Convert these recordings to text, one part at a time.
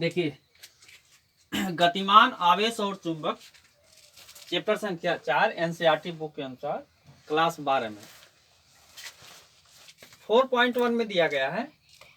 देखिए, गतिमान आवेश और चुंबक, चैप्टर संख्या 4 एनसीईआरटी बुक के अनुसार क्लास 12 में 4.1 में दिया गया है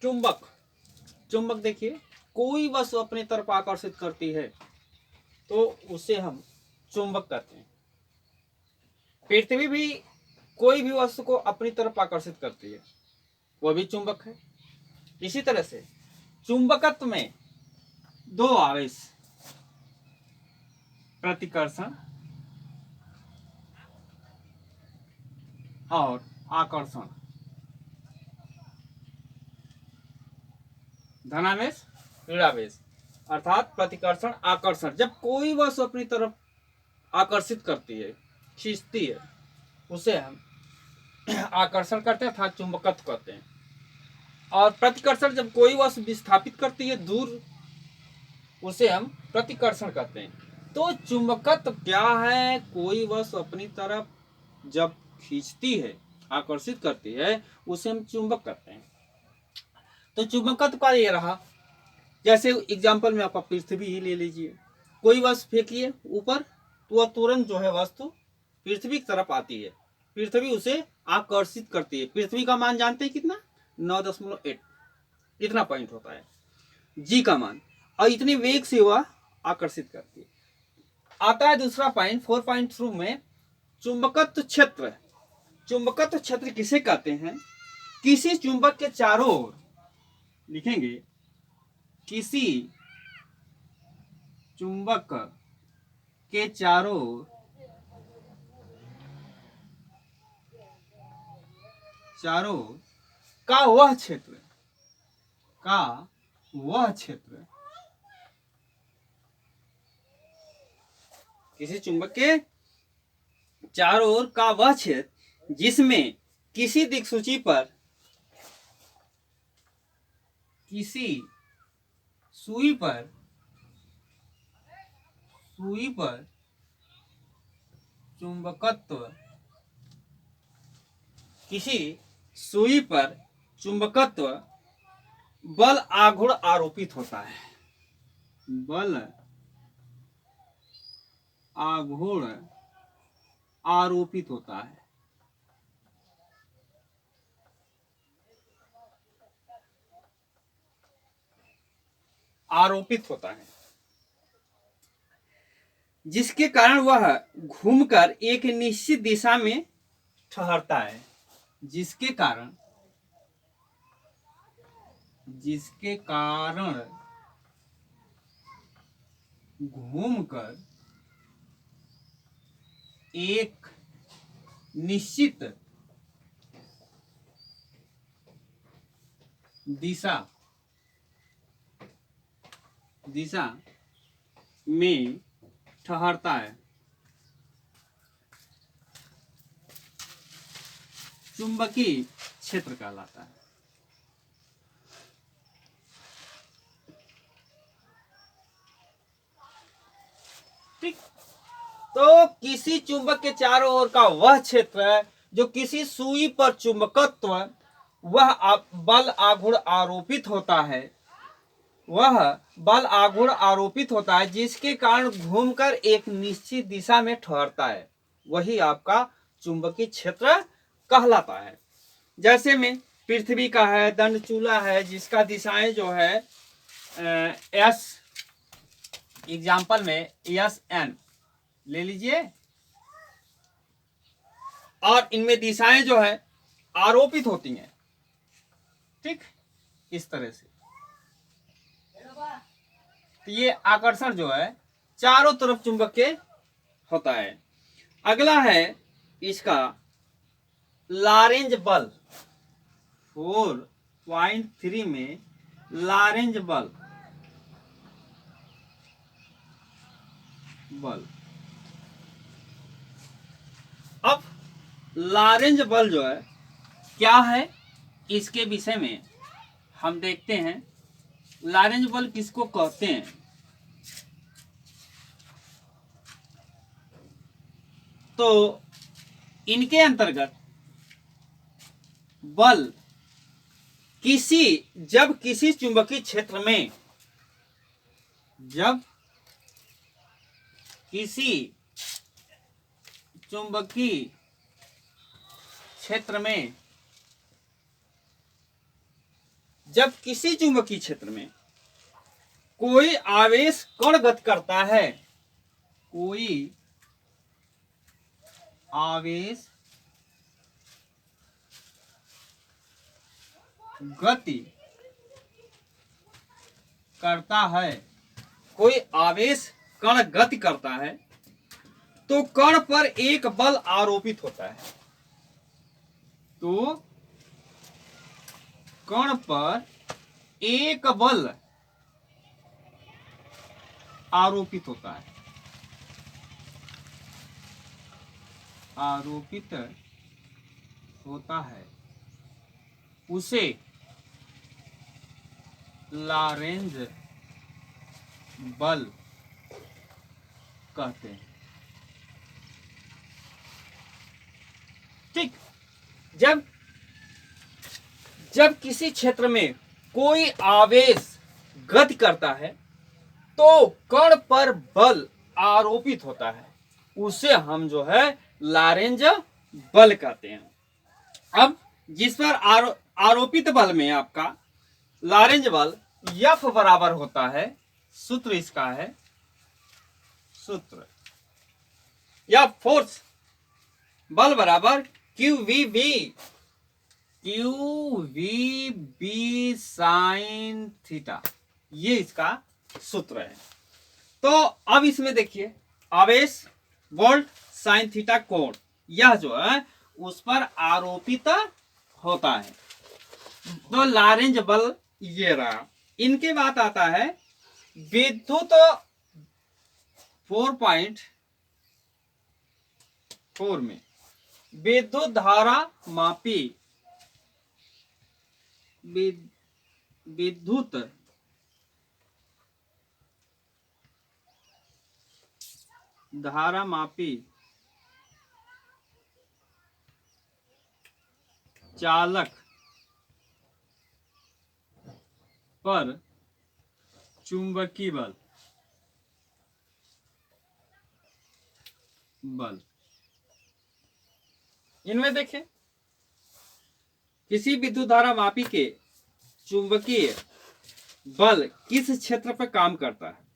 चुंबक। चुंबक देखिए, कोई वस्तु अपनी तरफ आकर्षित करती है तो उसे हम चुंबक कहते हैं। पृथ्वी भी कोई भी वस्तु को अपनी तरफ आकर्षित करती है, वह भी चुंबक है। इसी तरह से चुंबकत्व में दो आवेश, प्रतिकर्षण और आकर्षण, धनावेश ऋणावेश, अर्थात प्रतिकर्षण आकर्षण। जब कोई वस्तु अपनी तरफ आकर्षित करती है, खींचती है, उसे हम आकर्षण करते हैं अर्थात चुंबकत्व कहते हैं। और प्रतिकर्षण जब कोई वस्तु विस्थापित करती है दूर, उसे हम प्रतिकर्षण कहते हैं। तो चुंबकत्व क्या है? कोई वस्तु अपनी तरफ जब खींचती है, आकर्षित करती है, उसे हम चुंबक कहते हैं। तो चुंबकत्व का ये रहा। जैसे एग्जाम्पल में आपका पृथ्वी ही ले लीजिए, कोई वस्तु फेंकिए ऊपर तो वह तुरंत जो है वस्तु पृथ्वी की तरफ आती है, पृथ्वी उसे आकर्षित करती है। पृथ्वी का मान जानते हैं कितना? 9.8 इतना पॉइंट होता है जी का मान, और इतने वेग से वह आकर्षित करती है। आता है दूसरा पॉइंट 4.2 में चुंबकत्व क्षेत्र। चुंबकत्व क्षेत्र किसे कहते हैं? किसी चुंबक के चारों ओर, लिखेंगे किसी चुंबक के चारों ओर का वह क्षेत्र किसी चुंबक के चारों ओर का वह क्षेत्र जिसमें किसी दिक्सूची पर, किसी सुई पर चुंबकत्व, किसी सुई पर चुंबकत्व बल आघूर्ण आरोपित होता है। बल आघूर्ण आरोपित होता है। जिसके कारण वह घूमकर एक निश्चित दिशा में ठहरता है। जिसके कारण घूमकर एक निश्चित दिशा में ठहरता है, चुंबकीय क्षेत्र कहलाता है। ठीक, तो किसी चुंबक के चारों ओर का वह क्षेत्र जो किसी सुई पर चुंबकत्व वह बल आघूर्ण आरोपित होता है, जिसके कारण घूमकर एक निश्चित दिशा में ठहरता है, वही आपका चुंबकीय क्षेत्र कहलाता है। जैसे में पृथ्वी का है, दंडचूला है, जिसका दिशाएं जो है एस, एग्जाम्पल में एस एन ले लीजिए, और इनमें दिशाएं जो है आरोपित होती हैं। ठीक, इस तरह से तो ये आकर्षण जो है चारों तरफ चुंबक के होता है। अगला है इसका लॉरेंज बल। 4.3 में लॉरेंज बल। अब लॉरेंज बल जो है क्या है, इसके विषय में हम देखते हैं। लॉरेंज बल किसको कहते हैं? तो इनके अंतर्गत बल जब किसी चुंबकीय क्षेत्र में जब किसी चुंबकीय क्षेत्र में कोई आवेश कण गति करता है, कोई आवेश गति करता है, कोई आवेश कण गति करता है, तो कण पर एक बल आरोपित होता है, तो कण पर एक बल आरोपित होता है, उसे लॉरेंज बल कहते हैं। ठीक, जब किसी क्षेत्र में कोई आवेश गति करता है तो कण पर बल आरोपित होता है, उसे हम जो है लॉरेंज बल कहते हैं। अब जिस पर आरोपित बल में आपका लॉरेंज बल F बराबर होता है, सूत्र इसका है, सूत्र या फोर्स बल बराबर QVB साइन थीटा, ये इसका सूत्र है। तो अब इसमें देखिए आवेश वोल्ट साइन थीटा कोण, यह जो है उस पर आरोपित होता है, तो लॉरेंज बल ये रहा। इनके बाद आता है विद्युत 4.4 में विद्युत धारा मापी, विद्युत धारा मापी चालक पर चुंबकीय बल, इनमें देखें किसी विद्युत धारा मापी के चुंबकीय बल किस क्षेत्र पर काम करता है,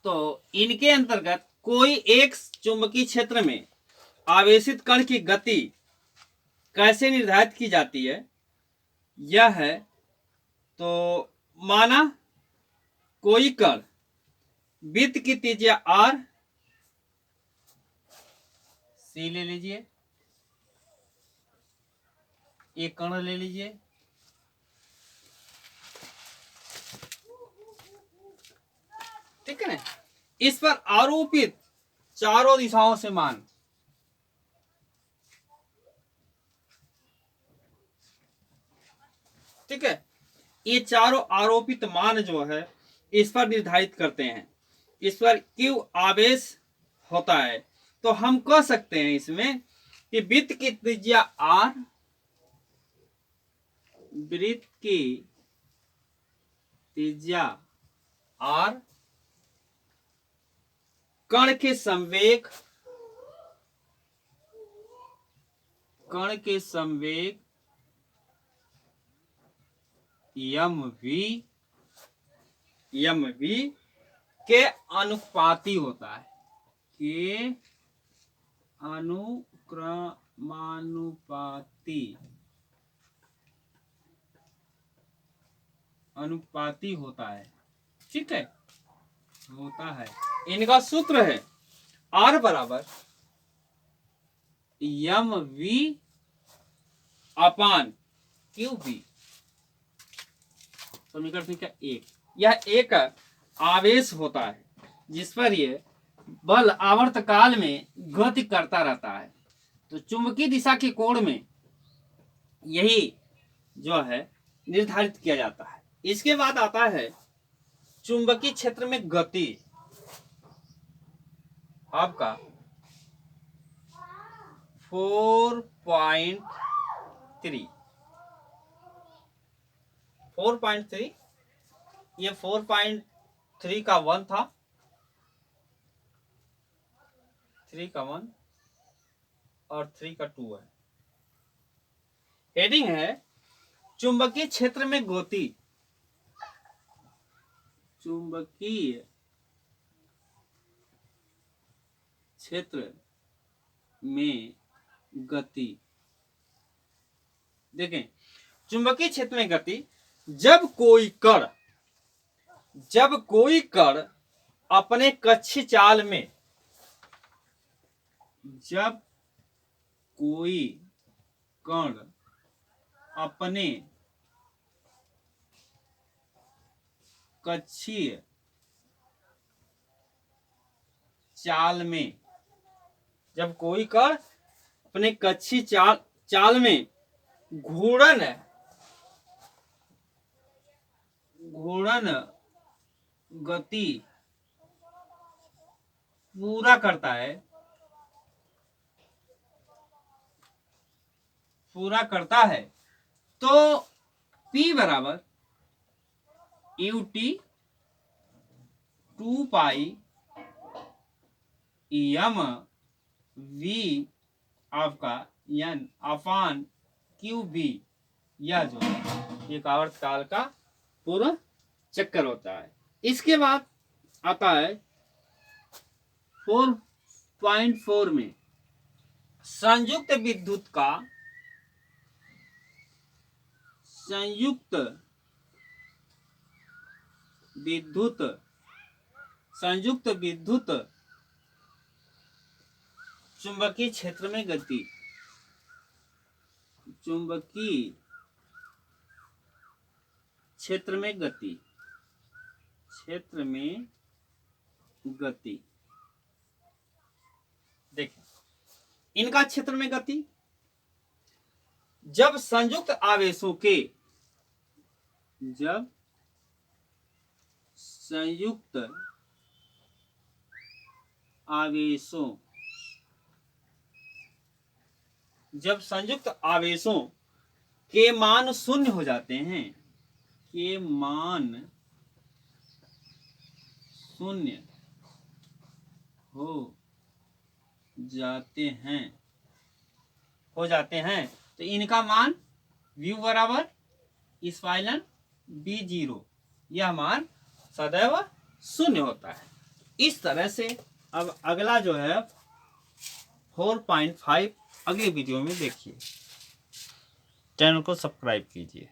तो इनके अंतर्गत कोई एक चुंबकीय क्षेत्र में आवेशित कण की गति कैसे निर्धारित की जाती है, यह है तो माना कोई कण वृत्त की त्रिज्या R, C ले लीजिए, एक कण ले लीजिए, ठीक है ना, इस पर आरोपित चारों दिशाओं से मान, ठीक है, ये चारों आरोपित मान जो है इस पर निर्धारित करते हैं, इस पर क्यों आवेश होता है, तो हम कह सकते हैं इसमें कि वृत्त की त्रिज्या R, वृत्त की त्रिज्या R, कण के संवेग mv के अनुपाती होता है, के अनुपाती होता है, ठीक है, होता है। इनका सूत्र है R बराबर mv अपान QV, समीकरण संख्या 1। यह एक आवेश होता है जिस पर यह बल आवर्त काल में गति करता रहता है, तो चुंबकीय दिशा के कोण में यही जो है निर्धारित किया जाता है। इसके बाद आता है चुंबकीय क्षेत्र में गति, आपका 4.3 4.3, ये 4.3 का 1 था, 3 का 1 और 3 का 2 है। हेडिंग है चुंबकीय क्षेत्र में गति, चुंबकीय क्षेत्र में गति। देखें, चुंबकीय क्षेत्र में गति, जब कोई कण अपने कक्षीय चाल में, जब कोई कण अपने कक्षीय चाल में, जब कोई कण अपने कक्षीय चाल में घूर्णन गति पूरा करता है तो P बराबर ut 2 पाई m v आपका n अपान QB, यह जो है एक आवर्तकाल का पूरा चक्कर होता है। इसके बाद आता है 4.4 में संयुक्त विद्युत चुंबकीय क्षेत्र में गति, चुंबकीय क्षेत्र में गति। देखिए, इनका क्षेत्र में गति, जब संयुक्त आवेशों के मान शून्य हो जाते हैं, तो इनका मान v बराबर इप्सिलॉन b0, यह मान सदैव शून्य होता है। इस तरह से अब अगला जो है 4.5 अगले वीडियो में देखिए। चैनल को सब्सक्राइब कीजिए।